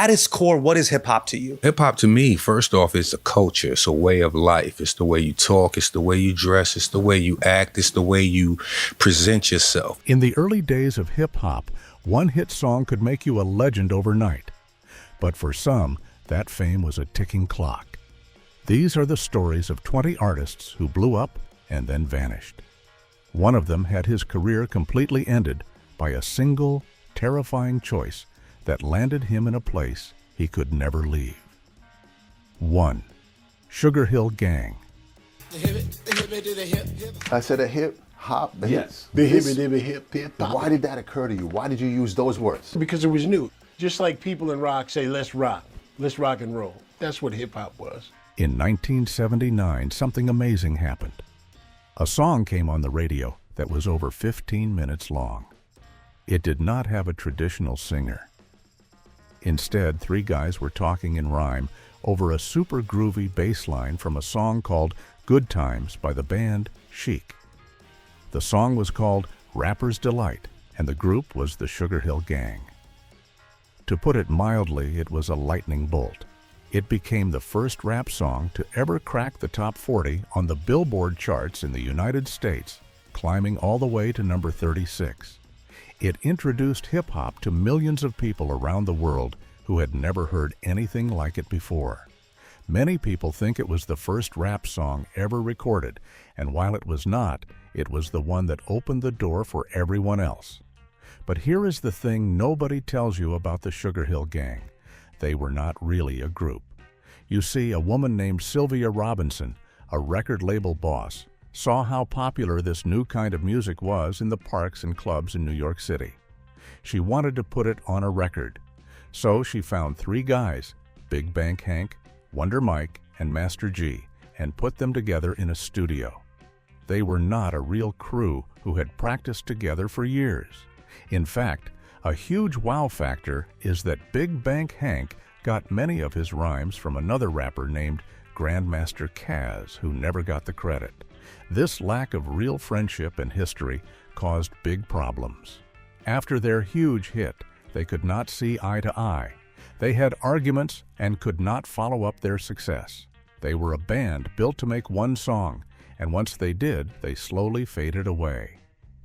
at its core, what is hip hop to you? Hip hop to me, first off, is a culture. It's a way of life. It's the way you talk. It's the way you dress. It's the way you act. It's the way you present yourself. In the early days of hip hop, one hit song could make you a legend overnight. But for some, that fame was a ticking clock. These are the stories of 20 artists who blew up and then vanished. One of them had his career completely ended by a single, terrifying choice that landed him in a place he could never leave. 1. Sugar Hill Gang. I said a hip hop. Yes. Hip hop. Why did that occur to you? Why did you use those words? Because it was new. Just like people in rock say, let's rock and roll. That's what hip hop was. In 1979, something amazing happened. A song came on the radio that was over 15 minutes long. It did not have a traditional singer. Instead, 3 guys were talking in rhyme over a super groovy bass line from a song called Good Times by the band Chic. The song was called Rapper's Delight, and the group was the Sugar Hill Gang. To put it mildly, it was a lightning bolt. It became the first rap song to ever crack the top 40 on the Billboard charts in the United States, climbing all the way to number 36. It introduced hip-hop to millions of people around the world who had never heard anything like it before. Many people think it was the first rap song ever recorded, and while it was not, it was the one that opened the door for everyone else. But here is the thing nobody tells you about the Sugar Hill Gang. They were not really a group. You see, a woman named Sylvia Robinson, a record label boss, saw how popular this new kind of music was in the parks and clubs in New York City. She wanted to put it on a record. So she found 3 guys, Big Bank Hank, Wonder Mike, and Master G, and put them together in a studio. They were not a real crew who had practiced together for years. In fact, a huge wow factor is that Big Bank Hank got many of his rhymes from another rapper named Grandmaster Caz, who never got the credit. This lack of real friendship and history caused big problems. After their huge hit, they could not see eye to eye. They had arguments and could not follow up their success. They were a band built to make one song, and once they did, they slowly faded away.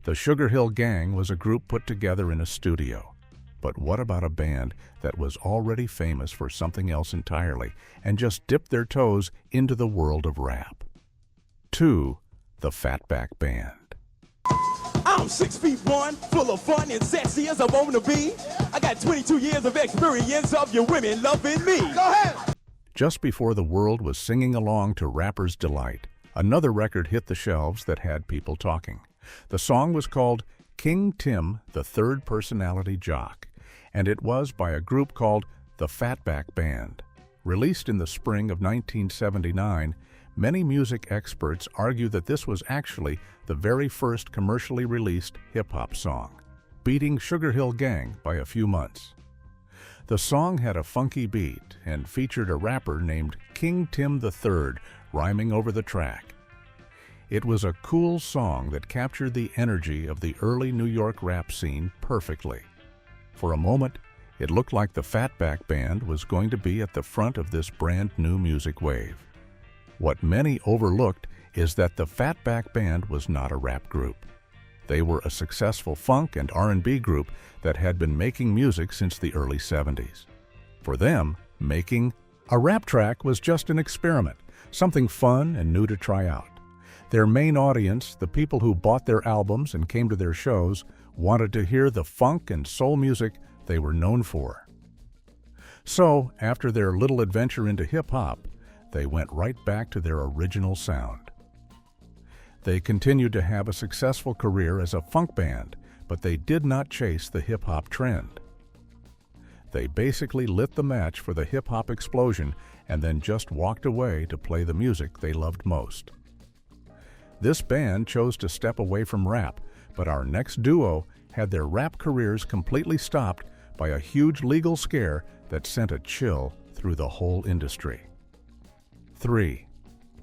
The Sugar Hill Gang was a group put together in a studio. But what about a band that was already famous for something else entirely and just dipped their toes into the world of rap? 2. The Fatback Band. I'm 6'1", full of fun and sexy as I want to be. I got 22 years of experience of your women loving me. Go ahead. Just before the world was singing along to Rapper's Delight, another record hit the shelves that had people talking. The song was called King Tim, the Third Personality Jock, and it was by a group called the Fatback Band. Released in the spring of 1979, many music experts argue that this was actually the very first commercially released hip-hop song, beating Sugar Hill Gang by a few months. The song had a funky beat and featured a rapper named King Tim III rhyming over the track. It was a cool song that captured the energy of the early New York rap scene perfectly. For a moment, it looked like the Fatback Band was going to be at the front of this brand new music wave. What many overlooked is that the Fatback Band was not a rap group. They were a successful funk and R&B group that had been making music since the early 70s. For them, making a rap track was just an experiment, something fun and new to try out. Their main audience, the people who bought their albums and came to their shows, wanted to hear the funk and soul music they were known for. So, after their little adventure into hip-hop, they went right back to their original sound. They continued to have a successful career as a funk band, but they did not chase the hip-hop trend. They basically lit the match for the hip-hop explosion and then just walked away to play the music they loved most. This band chose to step away from rap, but our next duo had their rap careers completely stopped by a huge legal scare that sent a chill through the whole industry. 3.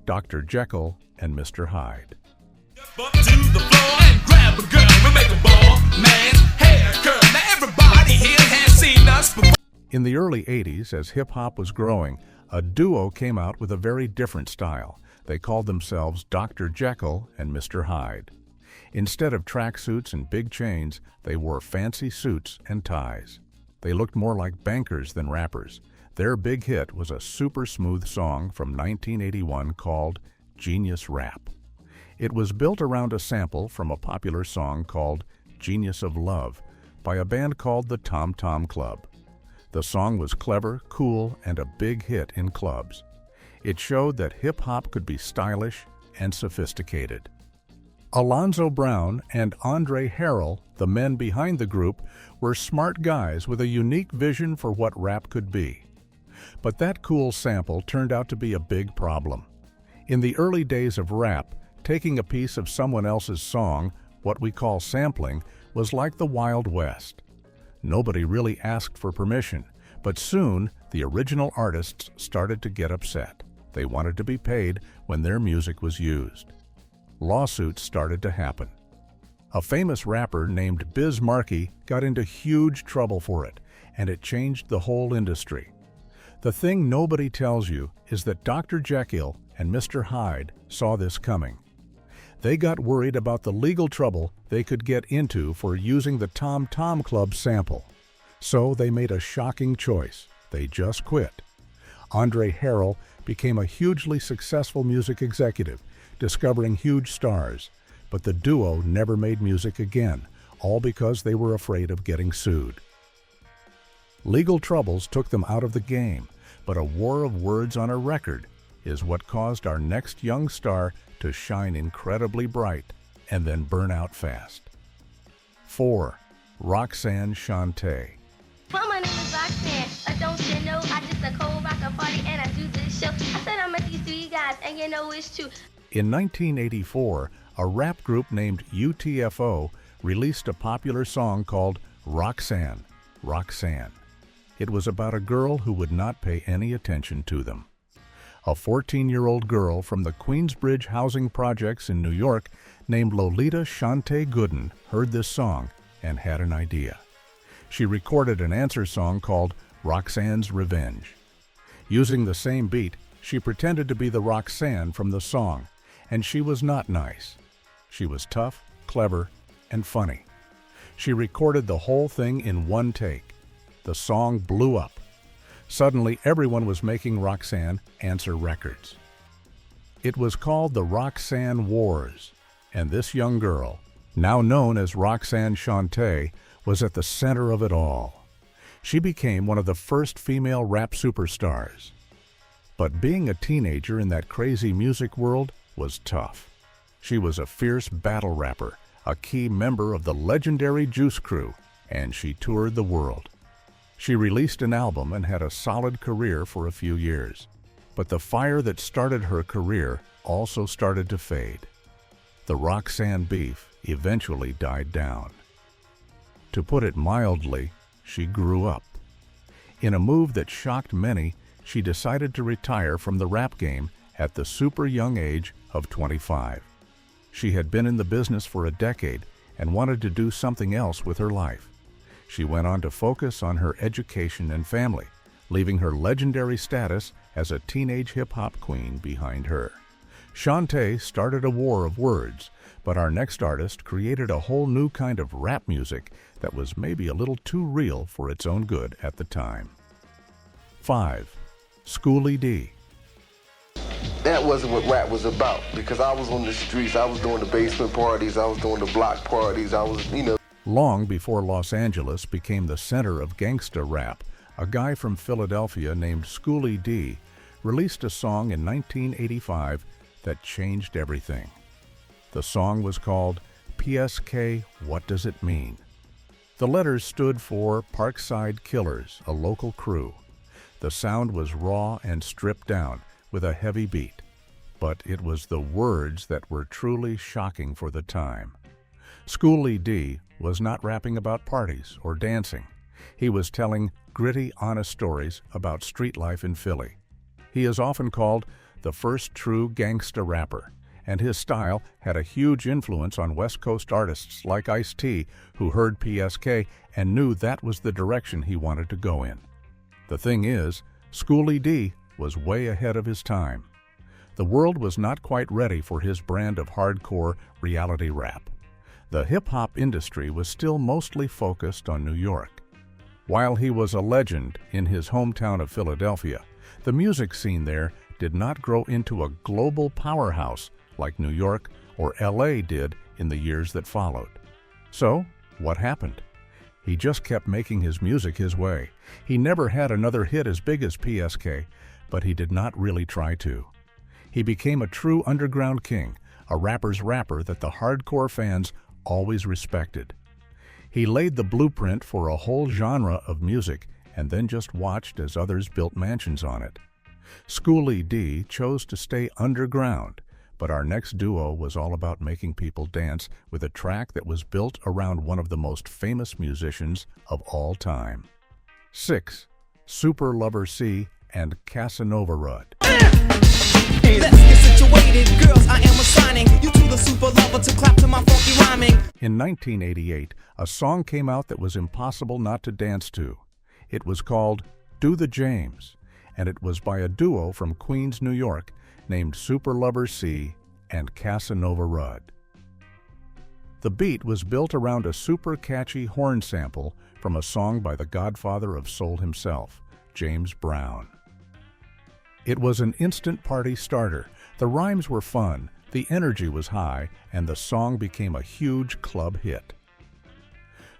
Dr. Jekyll and Mr. Hyde. Up to the floor and grab a girl, we make a ball, man, hair curl. Now everybody here has seen us before. In the early 80s, as hip-hop was growing, a duo came out with a very different style. They called themselves Dr. Jekyll and Mr. Hyde. Instead of tracksuits and big chains, they wore fancy suits and ties. They looked more like bankers than rappers. Their big hit was a super smooth song from 1981 called Genius Rap. It was built around a sample from a popular song called Genius of Love by a band called the Tom Tom Club. The song was clever, cool, and a big hit in clubs. It showed that hip-hop could be stylish and sophisticated. Alonzo Brown and Andre Harrell, the men behind the group, were smart guys with a unique vision for what rap could be. But that cool sample turned out to be a big problem. In the early days of rap, taking a piece of someone else's song, what we call sampling, was like the Wild West. Nobody really asked for permission, but soon the original artists started to get upset. They wanted to be paid when their music was used. Lawsuits started to happen. A famous rapper named Biz Markie got into huge trouble for it, and it changed the whole industry. The thing nobody tells you is that Dr. Jekyll and Mr. Hyde saw this coming. They got worried about the legal trouble they could get into for using the Tom Tom Club sample. So they made a shocking choice. They just quit. Andre Harrell became a hugely successful music executive, discovering huge stars. But the duo never made music again, all because they were afraid of getting sued. Legal troubles took them out of the game, but a war of words on a record is what caused our next young star to shine incredibly bright and then burn out fast. 4. Roxanne Shante. Well, my name is Roxanne. Don't you know I just a cold rock a party and I do this show. I said I met these three guys and you know it's true. In 1984, a rap group named UTFO released a popular song called Roxanne, Roxanne. It was about a girl who would not pay any attention to them. A 14-year-old girl from the Queensbridge housing projects in New York named Lolita Shante Gooden heard this song and had an idea. She recorded an answer song called Roxanne's Revenge. Using the same beat, she pretended to be the Roxanne from the song, and she was not nice. She was tough, clever, and funny. She recorded the whole thing in one take. The song blew up. Suddenly, everyone was making Roxanne answer records. It was called the Roxanne Wars, and this young girl, now known as Roxanne Shante, was at the center of it all. She became one of the first female rap superstars. But being a teenager in that crazy music world was tough. She was a fierce battle rapper, a key member of the legendary Juice Crew, and she toured the world. She released an album and had a solid career for a few years. But the fire that started her career also started to fade. The Roxanne beef eventually died down. To put it mildly, she grew up. In a move that shocked many, she decided to retire from the rap game at the super young age of 25. She had been in the business for a decade and wanted to do something else with her life. She went on to focus on her education and family, leaving her legendary status as a teenage hip-hop queen behind her. Shante started a war of words, but our next artist created a whole new kind of rap music that was maybe a little too real for its own good at the time. 5. Schoolie D. That wasn't what rap was about, because I was on the streets, I was doing the basement parties, I was doing the block parties, I was, Long before Los Angeles became the center of gangsta rap, a guy from Philadelphia named Schoolie D released a song in 1985 that changed everything. The song was called PSK What Does It Mean? The letters stood for Parkside Killers, a local crew. The sound was raw and stripped down with a heavy beat, but it was the words that were truly shocking for the time. Schoolie D was not rapping about parties or dancing. He was telling gritty, honest stories about street life in Philly. He is often called the first true gangsta rapper, and his style had a huge influence on West Coast artists like Ice-T, who heard PSK and knew that was the direction he wanted to go in. The thing is, Schoolie D was way ahead of his time. The world was not quite ready for his brand of hardcore reality rap. The hip-hop industry was still mostly focused on New York. While he was a legend in his hometown of Philadelphia, the music scene there did not grow into a global powerhouse like New York or LA did in the years that followed. So, what happened? He just kept making his music his way. He never had another hit as big as PSK, but he did not really try to. He became a true underground king, a rapper's rapper that the hardcore fans always respected. He laid the blueprint for a whole genre of music and then just watched as others built mansions on it. Schoolie D chose to stay underground, but our next duo was all about making people dance with a track that was built around one of the most famous musicians of all time. 6. Super Lover C and Casanova Rudd. Let's get situated, girls, I am assigning you to the super lover to clap to my funky rhyming. In 1988, a song came out that was impossible not to dance to. It was called Do the James, and it was by a duo from Queens, New York, named Super Lover C and Casanova Rudd. The beat was built around a super catchy horn sample from a song by the godfather of soul himself, James Brown. It was an instant party starter. The rhymes were fun, the energy was high, and the song became a huge club hit.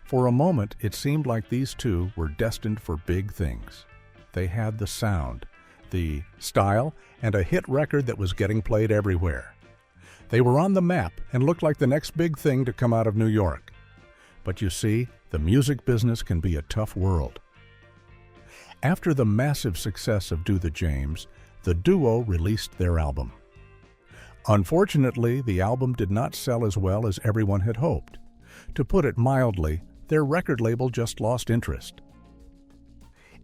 For a moment, it seemed like these two were destined for big things. They had the sound, the style, and a hit record that was getting played everywhere. They were on the map and looked like the next big thing to come out of New York. But you see, the music business can be a tough world. After the massive success of Do the James, the duo released their album. Unfortunately, the album did not sell as well as everyone had hoped. To put it mildly, their record label just lost interest.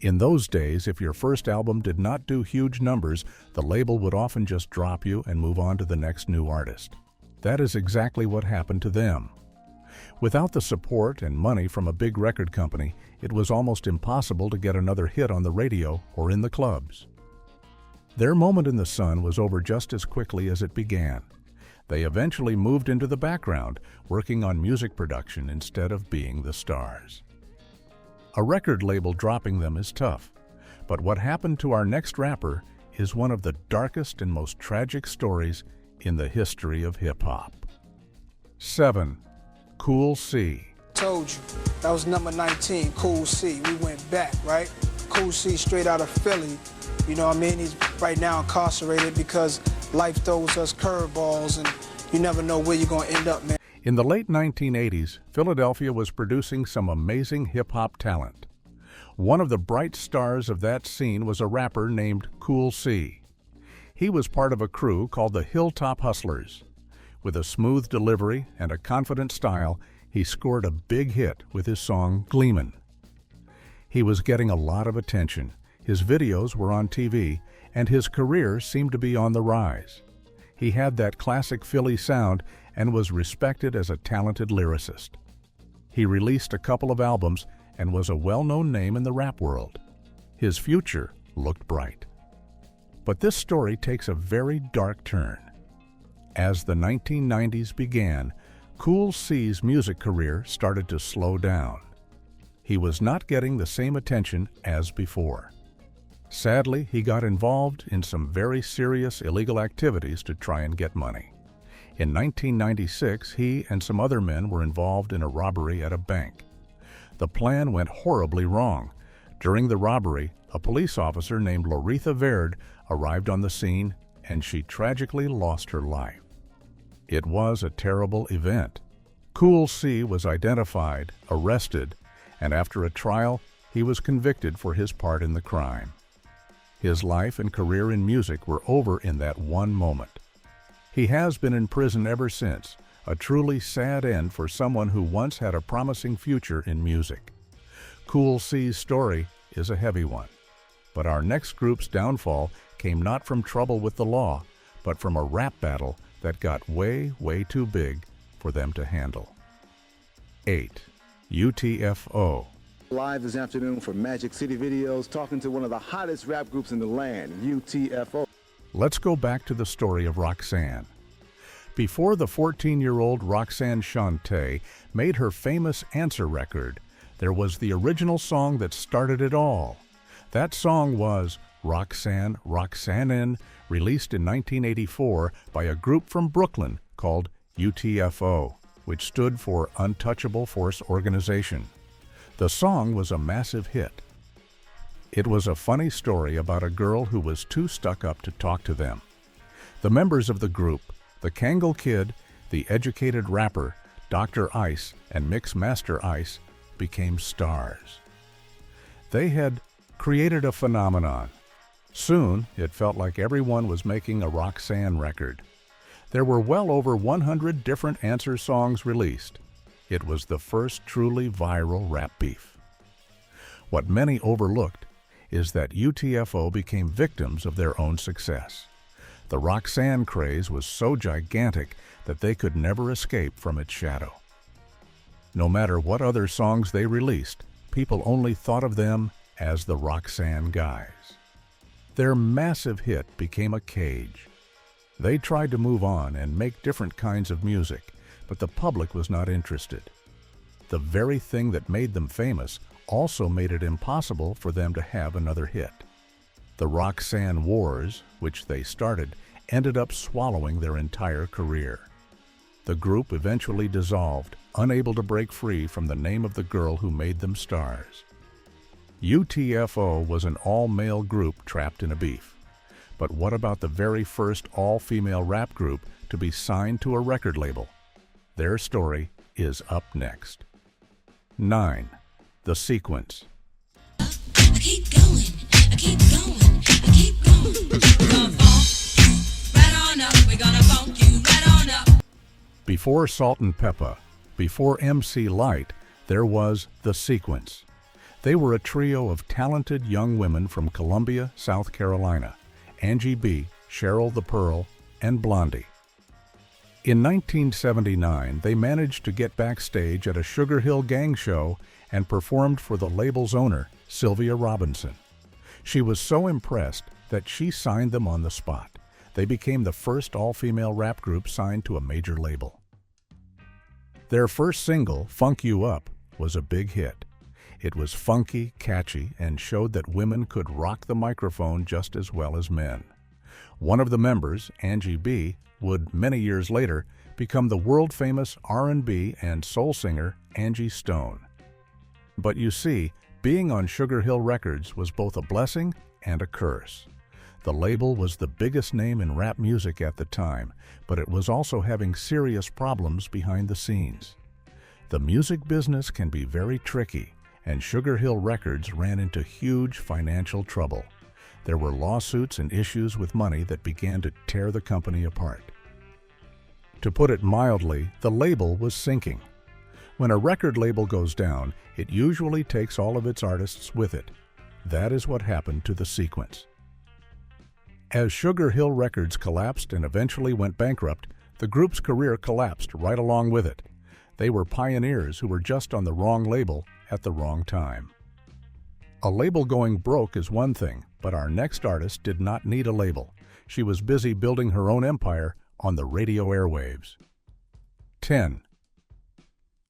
In those days, if your first album did not do huge numbers, the label would often just drop you and move on to the next new artist. That is exactly what happened to them. Without the support and money from a big record company, it was almost impossible to get another hit on the radio or in the clubs. Their moment in the sun was over just as quickly as it began. They eventually moved into the background, working on music production instead of being the stars. A record label dropping them is tough, but what happened to our next rapper is one of the darkest and most tragic stories in the history of hip-hop. 7. Cool C. Told you, that was number 19, Cool C. We went back, right? Cool C straight out of Philly. You know what I mean? He's right now incarcerated because life throws us curveballs and you never know where you're going to end up, man. In the late 1980s, Philadelphia was producing some amazing hip-hop talent. One of the bright stars of that scene was a rapper named Cool C. He was part of a crew called the Hilltop Hustlers. With a smooth delivery and a confident style, he scored a big hit with his song Gleamin'. He was getting a lot of attention. His videos were on TV, and his career seemed to be on the rise. He had that classic Philly sound and was respected as a talented lyricist. He released a couple of albums and was a well-known name in the rap world. His future looked bright. But this story takes a very dark turn. As the 1990s began, Cool C's music career started to slow down. He was not getting the same attention as before. Sadly, he got involved in some very serious illegal activities to try and get money. In 1996, he and some other men were involved in a robbery at a bank. The plan went horribly wrong. During the robbery, a police officer named Loretha Baird arrived on the scene, and she tragically lost her life. It was a terrible event. Cool C was identified, arrested, and after a trial, he was convicted for his part in the crime. His life and career in music were over in that one moment. He has been in prison ever since, a truly sad end for someone who once had a promising future in music. Cool C's story is a heavy one, but our next group's downfall came not from trouble with the law, but from a rap battle that got way, way too big for them to handle. 8. UTFO. Live this afternoon for Magic City Videos, talking to one of the hottest rap groups in the land, UTFO. Let's go back to the story of Roxanne. Before the 14-year-old Roxanne Shante made her famous Answer record, there was the original song that started it all. That song was Roxanne, Roxannin, released in 1984 by a group from Brooklyn called UTFO, which stood for Untouchable Force Organization. The song was a massive hit. It was a funny story about a girl who was too stuck up to talk to them. The members of the group, the Kangol Kid, the educated rapper, Dr. Ice, and Mix Master Ice, became stars. They had created a phenomenon. Soon, it felt like everyone was making a Roxanne record. There were well over 100 different Answer songs released. It was the first truly viral rap beef. What many overlooked is that UTFO became victims of their own success. The Roxanne craze was so gigantic that they could never escape from its shadow. No matter what other songs they released, people only thought of them as the Roxanne guys. Their massive hit became a cage. They tried to move on and make different kinds of music, but the public was not interested. The very thing that made them famous also made it impossible for them to have another hit. The Roxanne Wars, which they started, ended up swallowing their entire career. The group eventually dissolved, unable to break free from the name of the girl who made them stars. UTFO was an all-male group trapped in a beef. But what about the very first all-female rap group to be signed to a record label? Their story is up next. 9. The Sequence. I keep going, I keep going, I keep going. We're gonna funk right on up, we're gonna funk you right on up. Before Salt and Peppa, before MC Light, there was The Sequence. They were a trio of talented young women from Columbia, South Carolina, Angie B., Cheryl the Pearl, and Blondie. In 1979, they managed to get backstage at a Sugar Hill Gang show and performed for the label's owner, Sylvia Robinson. She was so impressed that she signed them on the spot. They became the first all-female rap group signed to a major label. Their first single, Funk You Up, was a big hit. It was funky, catchy, and showed that women could rock the microphone just as well as men. One of the members, Angie B., would, many years later, become the world-famous R&B and soul singer Angie Stone. But you see, being on Sugar Hill Records was both a blessing and a curse. The label was the biggest name in rap music at the time, but it was also having serious problems behind the scenes. The music business can be very tricky, and Sugar Hill Records ran into huge financial trouble. There were lawsuits and issues with money that began to tear the company apart. To put it mildly, the label was sinking. When a record label goes down, it usually takes all of its artists with it. That is what happened to The Sequence. As Sugar Hill Records collapsed and eventually went bankrupt, the group's career collapsed right along with it. They were pioneers who were just on the wrong label at the wrong time. A label going broke is one thing, but our next artist did not need a label. She was busy building her own empire on the radio airwaves. 10.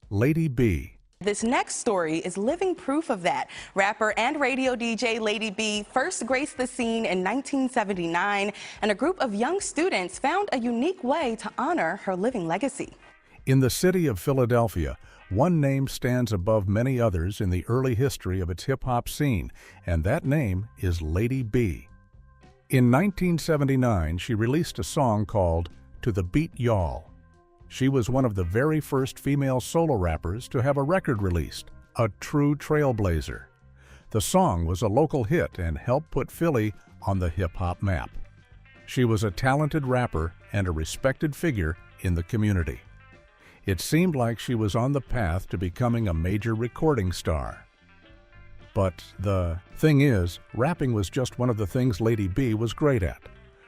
Lady B. This next story is living proof of that. Rapper and radio DJ Lady B first graced the scene in 1979, and a group of young students found a unique way to honor her living legacy. In the city of Philadelphia, one name stands above many others in the early history of its hip-hop scene, and that name is Lady B. In 1979, she released a song called To the Beat Y'all. She was one of the very first female solo rappers to have a record released, a true trailblazer. The song was a local hit and helped put Philly on the hip-hop map. She was a talented rapper and a respected figure in the community. It seemed like she was on the path to becoming a major recording star. But the thing is, rapping was just one of the things Lady B was great at.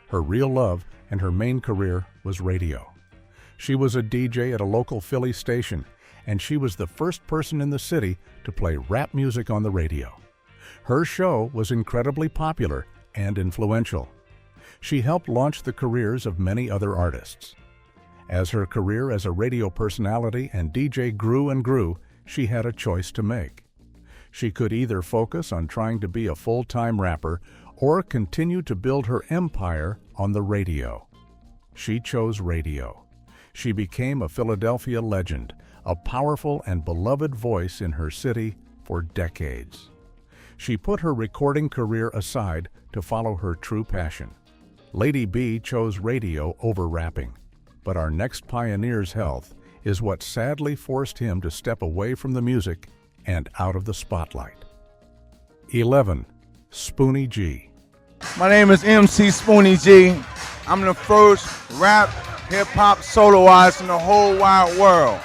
Her real love and her main career was radio. She was a DJ at a local Philly station, and she was the first person in the city to play rap music on the radio. Her show was incredibly popular and influential. She helped launch the careers of many other artists. As her career as a radio personality and DJ grew and grew, she had a choice to make. She could either focus on trying to be a full-time rapper or continue to build her empire on the radio. She chose radio. She became a Philadelphia legend, a powerful and beloved voice in her city for decades. She put her recording career aside to follow her true passion. Lady B chose radio over rapping, but our next pioneer's health is what sadly forced him to step away from the music and out of the spotlight. 11. Spoonie G. My name is MC Spoonie G. I'm the first rap, hip-hop soloist in the whole wide world.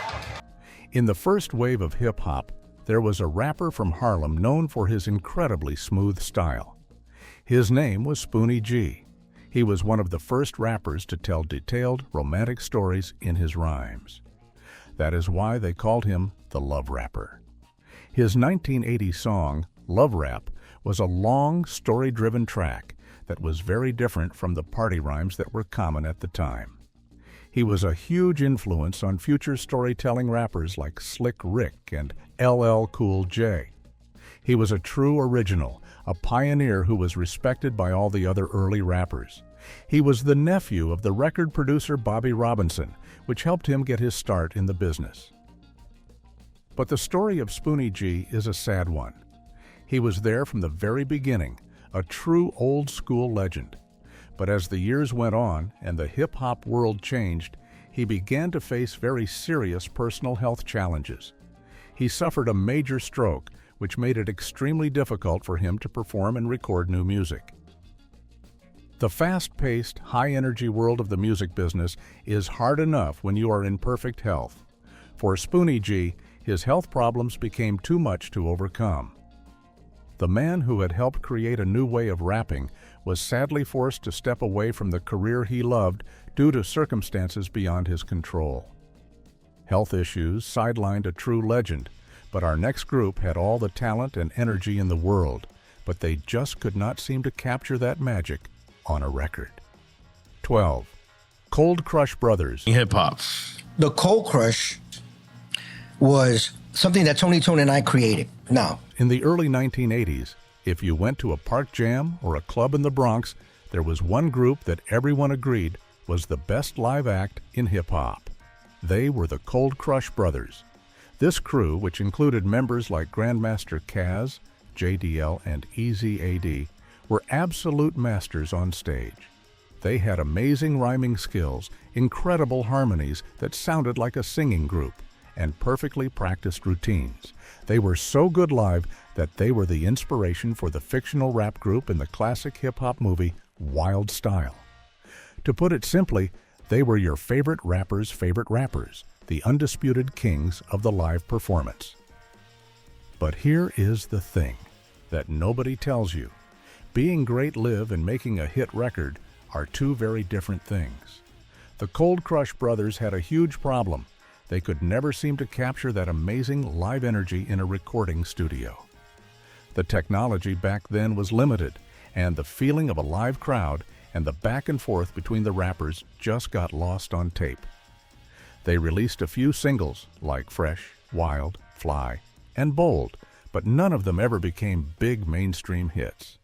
In the first wave of hip-hop, there was a rapper from Harlem known for his incredibly smooth style. His name was Spoonie G. He was one of the first rappers to tell detailed, romantic stories in his rhymes. That is why they called him the Love Rapper. His 1980 song, Love Rap, was a long, story-driven track that was very different from the party rhymes that were common at the time. He was a huge influence on future storytelling rappers like Slick Rick and LL Cool J. He was a true original, a pioneer who was respected by all the other early rappers. He was the nephew of the record producer Bobby Robinson, which helped him get his start in the business. But the story of Spoonie G is a sad one. He was there from the very beginning, a true old-school legend. But as the years went on and the hip-hop world changed, he began to face very serious personal health challenges. He suffered a major stroke, which made it extremely difficult for him to perform and record new music. The fast-paced, high-energy world of the music business is hard enough when you are in perfect health. For Spoonie G, his health problems became too much to overcome. The man who had helped create a new way of rapping was sadly forced to step away from the career he loved due to circumstances beyond his control. Health issues sidelined a true legend, but our next group had all the talent and energy in the world, but they just could not seem to capture that magic on a record. 12. Cold Crush Brothers. Hip-hop. The Cold Crush was something that Tony Tone and I created. Now, in the early 1980s, if you went to a park jam or a club in the Bronx, there was one group that everyone agreed was the best live act in hip-hop. They were the Cold Crush Brothers. This crew, which included members like Grandmaster Caz, JDL, and Eazy-A-D, were absolute masters on stage. They had amazing rhyming skills, incredible harmonies that sounded like a singing group, and perfectly practiced routines. They were so good live that they were the inspiration for the fictional rap group in the classic hip-hop movie Wild Style. To put it simply, they were your favorite rapper's favorite rappers, the undisputed kings of the live performance. But here is the thing that nobody tells you. Being great live and making a hit record are two very different things. The Cold Crush Brothers had a huge problem. They could never seem to capture that amazing live energy in a recording studio. The technology back then was limited, and the feeling of a live crowd and the back and forth between the rappers just got lost on tape. They released a few singles like Fresh, Wild, Fly, and Bold, but none of them ever became big mainstream hits.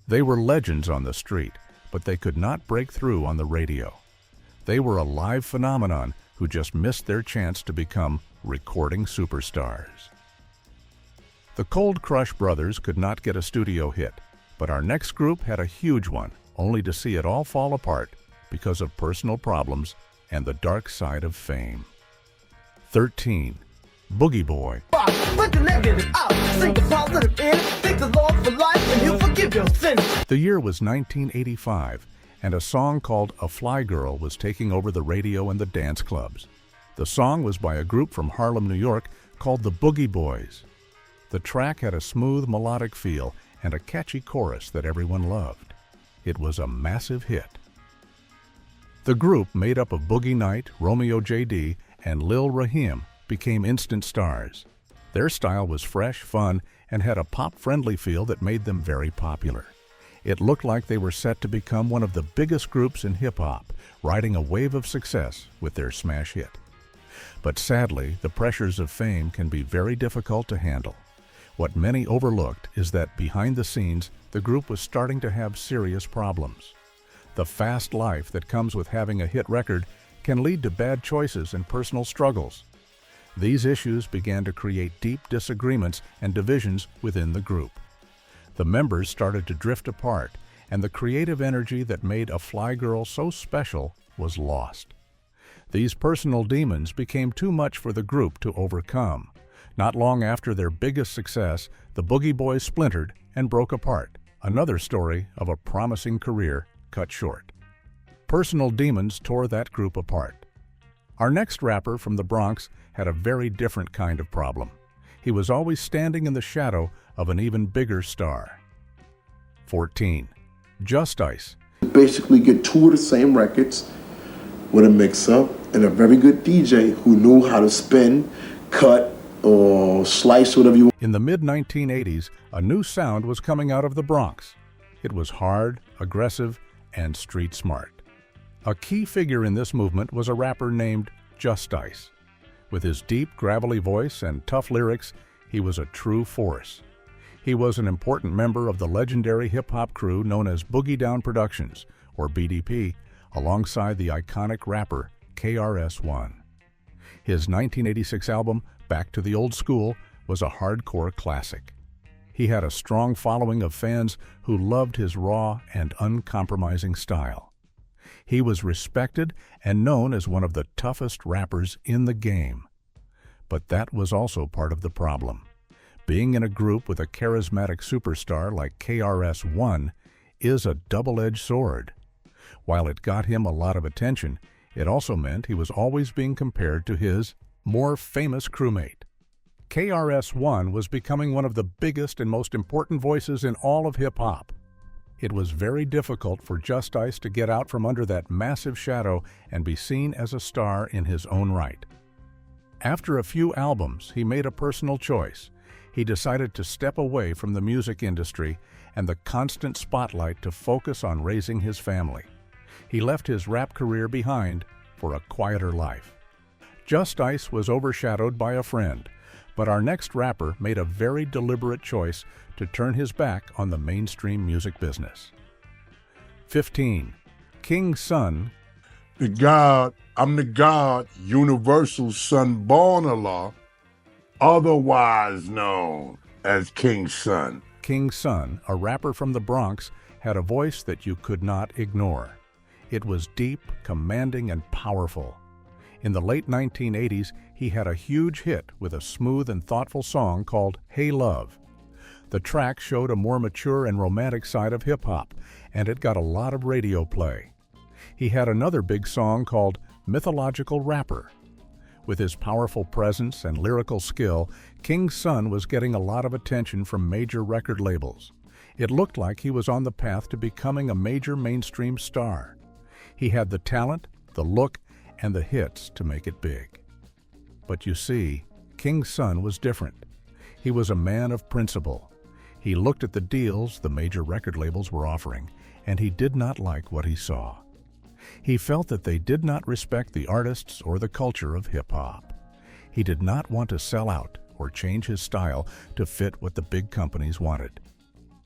They were legends on the street, but they could not break through on the radio. They were a live phenomenon who just missed their chance to become recording superstars. The Cold Crush Brothers could not get a studio hit, but our next group had a huge one, only to see it all fall apart because of personal problems and the dark side of fame. 13. Boogie Boy. The year was 1985, and a song called A Fly Girl was taking over the radio and the dance clubs. The song was by a group from Harlem, New York called the Boogie Boys. The track had a smooth melodic feel and a catchy chorus that everyone loved. It was a massive hit. The group, made up of Boogie Night, Romeo J.D., and Lil Rahim, became instant stars. Their style was fresh, fun, and had a pop-friendly feel that made them very popular. It looked like they were set to become one of the biggest groups in hip-hop, riding a wave of success with their smash hit. But sadly, the pressures of fame can be very difficult to handle. What many overlooked is that behind the scenes, the group was starting to have serious problems. The fast life that comes with having a hit record can lead to bad choices and personal struggles. These issues began to create deep disagreements and divisions within the group. The members started to drift apart, and the creative energy that made a Fly Girl so special was lost. These personal demons became too much for the group to overcome. Not long after their biggest success, the Boogie Boys splintered and broke apart. Another story of a promising career cut short. Personal demons tore that group apart. Our next rapper from the Bronx had a very different kind of problem. He was always standing in the shadow of an even bigger star. 14. Just Ice. Basically get two of the same records with a mix-up and a very good DJ who knew how to spin, cut, or slice, whatever you want. In the mid-1980s, a new sound was coming out of the Bronx. It was hard, aggressive, and street smart. A key figure in this movement was a rapper named Just Ice. With his deep, gravelly voice and tough lyrics, he was a true force. He was an important member of the legendary hip-hop crew known as Boogie Down Productions, or BDP, alongside the iconic rapper KRS-One. His 1986 album, Back to the Old School, was a hardcore classic. He had a strong following of fans who loved his raw and uncompromising style. He was respected and known as one of the toughest rappers in the game. But that was also part of the problem. Being in a group with a charismatic superstar like KRS-One is a double-edged sword. While it got him a lot of attention, it also meant he was always being compared to his more famous crewmate. KRS-One was becoming one of the biggest and most important voices in all of hip-hop. It was very difficult for Just Ice to get out from under that massive shadow and be seen as a star in his own right. After a few albums, he made a personal choice. He decided to step away from the music industry and the constant spotlight to focus on raising his family. He left his rap career behind for a quieter life. Just Ice was overshadowed by a friend, but our next rapper made a very deliberate choice to turn his back on the mainstream music business. 15. King's Son. I'm the God, universal son born Allah, otherwise known as King's Son. King's Son, a rapper from the Bronx, had a voice that you could not ignore. It was deep, commanding, and powerful. In the late 1980s, he had a huge hit with a smooth and thoughtful song called Hey Love. The track showed a more mature and romantic side of hip-hop, and it got a lot of radio play. He had another big song called Mythological Rapper. With his powerful presence and lyrical skill, King's Son was getting a lot of attention from major record labels. It looked like he was on the path to becoming a major mainstream star. He had the talent, the look, and the hits to make it big. But you see, King's Son was different. He was a man of principle. He looked at the deals the major record labels were offering, and he did not like what he saw. He felt that they did not respect the artists or the culture of hip-hop. He did not want to sell out or change his style to fit what the big companies wanted.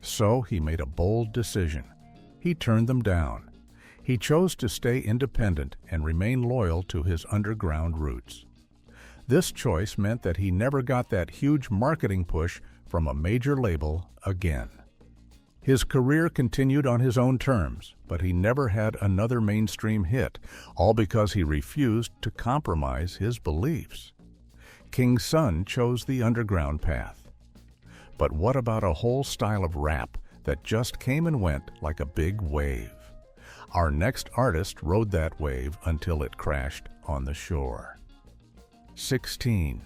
So he made a bold decision. He turned them down. He chose to stay independent and remain loyal to his underground roots. This choice meant that he never got that huge marketing push from a major label again. His career continued on his own terms, but he never had another mainstream hit, all because he refused to compromise his beliefs. King's Son chose the underground path. But what about a whole style of rap that just came and went like a big wave? Our next artist rode that wave until it crashed on the shore. 16.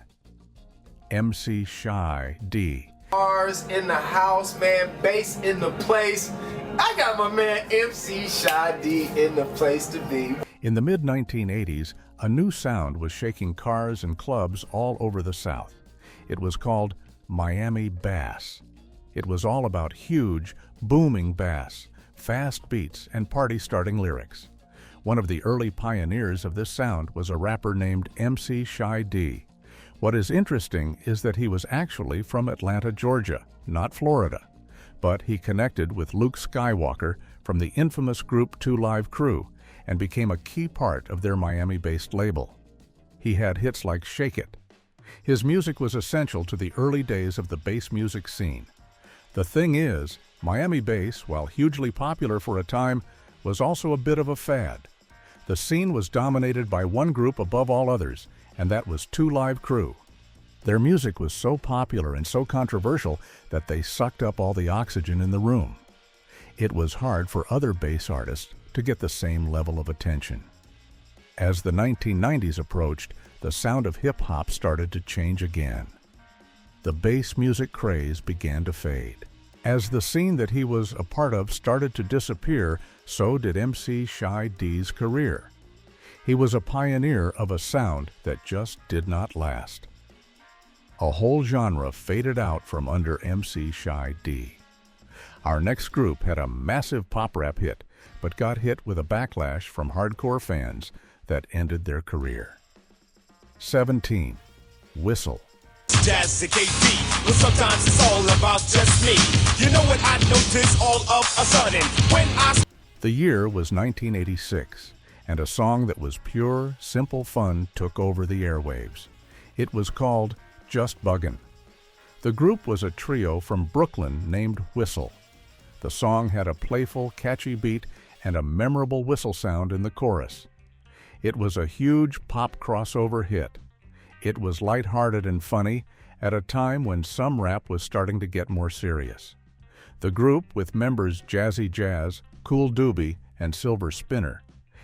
MC Shy D. Bars in the house, man, bass in the place. I got my man MC Shy D in the place to be. In the mid-1980s, a new sound was shaking cars and clubs all over the South. It was called Miami bass. It was all about huge, booming bass, fast beats, and party-starting lyrics. One of the early pioneers of this sound was a rapper named MC Shy D. What is interesting is that he was actually from Atlanta, Georgia, not Florida. But he connected with Luke Skywalker from the infamous group 2 Live Crew and became a key part of their Miami-based label. He had hits like Shake It. His music was essential to the early days of the bass music scene. The thing is, Miami bass, while hugely popular for a time, was also a bit of a fad. The scene was dominated by one group above all others, and that was 2 Live Crew. Their music was so popular and so controversial that they sucked up all the oxygen in the room. It was hard for other bass artists to get the same level of attention. As the 1990s approached, the sound of hip-hop started to change again. The bass music craze began to fade. As the scene that he was a part of started to disappear, so did MC Shy D's career. He was a pioneer of a sound that just did not last. A whole genre faded out from under MC Shy D. Our next group had a massive pop rap hit, but got hit with a backlash from hardcore fans that ended their career. 17. Whistle. Jazz and KP, but sometimes it's all about just me. You know what I noticed all of a sudden when I... The year was 1986, and a song that was pure, simple fun took over the airwaves. It was called Just Buggin'. The group was a trio from Brooklyn named Whistle. The song had a playful, catchy beat and a memorable whistle sound in the chorus. It was a huge pop crossover hit. It was lighthearted and funny at a time when some rap was starting to get more serious. The group, with members Jazzy Jazz, Cool Doobie, and Silver Spinner,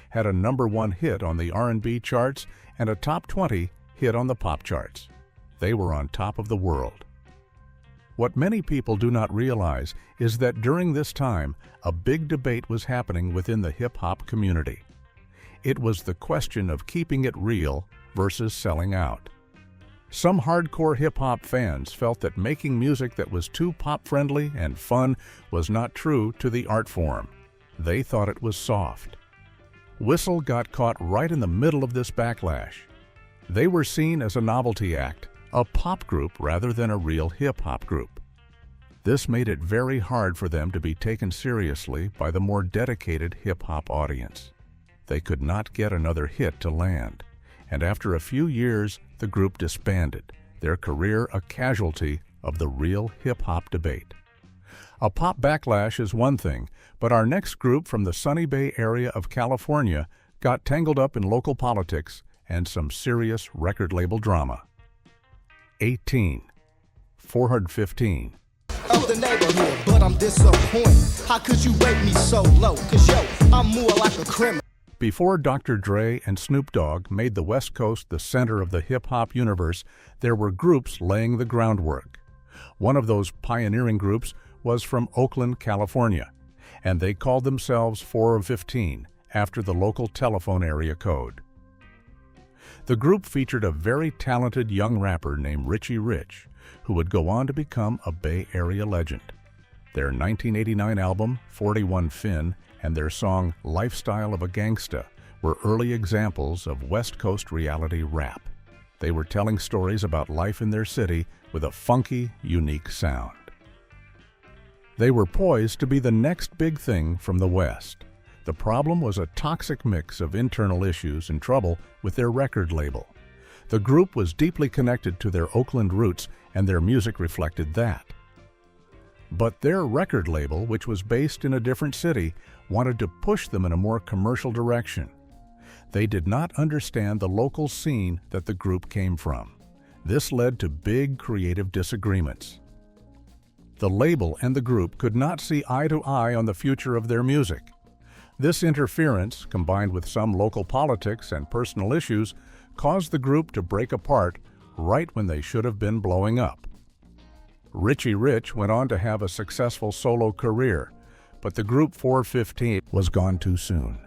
had a #1 hit on the R&B charts and a top 20 hit on the pop charts. They were on top of the world. What many people do not realize is that during this time, a big debate was happening within the hip-hop community. It was the question of keeping it real versus selling out. Some hardcore hip-hop fans felt that making music that was too pop-friendly and fun was not true to the art form. They thought it was soft. Whistle got caught right in the middle of this backlash. They were seen as a novelty act, a pop group rather than a real hip-hop group. This made it very hard for them to be taken seriously by the more dedicated hip-hop audience. They could not get another hit to land, and after a few years, the group disbanded, their career a casualty of the real hip-hop debate. A pop backlash is one thing, but our next group from the Sunny Bay area of California got tangled up in local politics and some serious record label drama. 18. 415. Of the neighborhood, but I'm disappointed. How could you rate me so low? Cause yo, I'm more like a criminal. Before Dr. Dre and Snoop Dogg made the West Coast the center of the hip-hop universe, there were groups laying the groundwork. One of those pioneering groups was from Oakland, California, and they called themselves 415 after the local telephone area code. The group featured a very talented young rapper named Richie Rich, who would go on to become a Bay Area legend. Their 1989 album, 41 Fin, and their song Lifestyle of a Gangsta were early examples of West Coast reality rap. They were telling stories about life in their city with a funky, unique sound. They were poised to be the next big thing from the West. The problem was a toxic mix of internal issues and trouble with their record label. The group was deeply connected to their Oakland roots, and their music reflected that. But their record label, which was based in a different city, wanted to push them in a more commercial direction. They did not understand the local scene that the group came from. This led to big creative disagreements. The label and the group could not see eye to eye on the future of their music. This interference, combined with some local politics and personal issues, caused the group to break apart right when they should have been blowing up. Richie Rich went on to have a successful solo career, but the group 415 was gone too soon.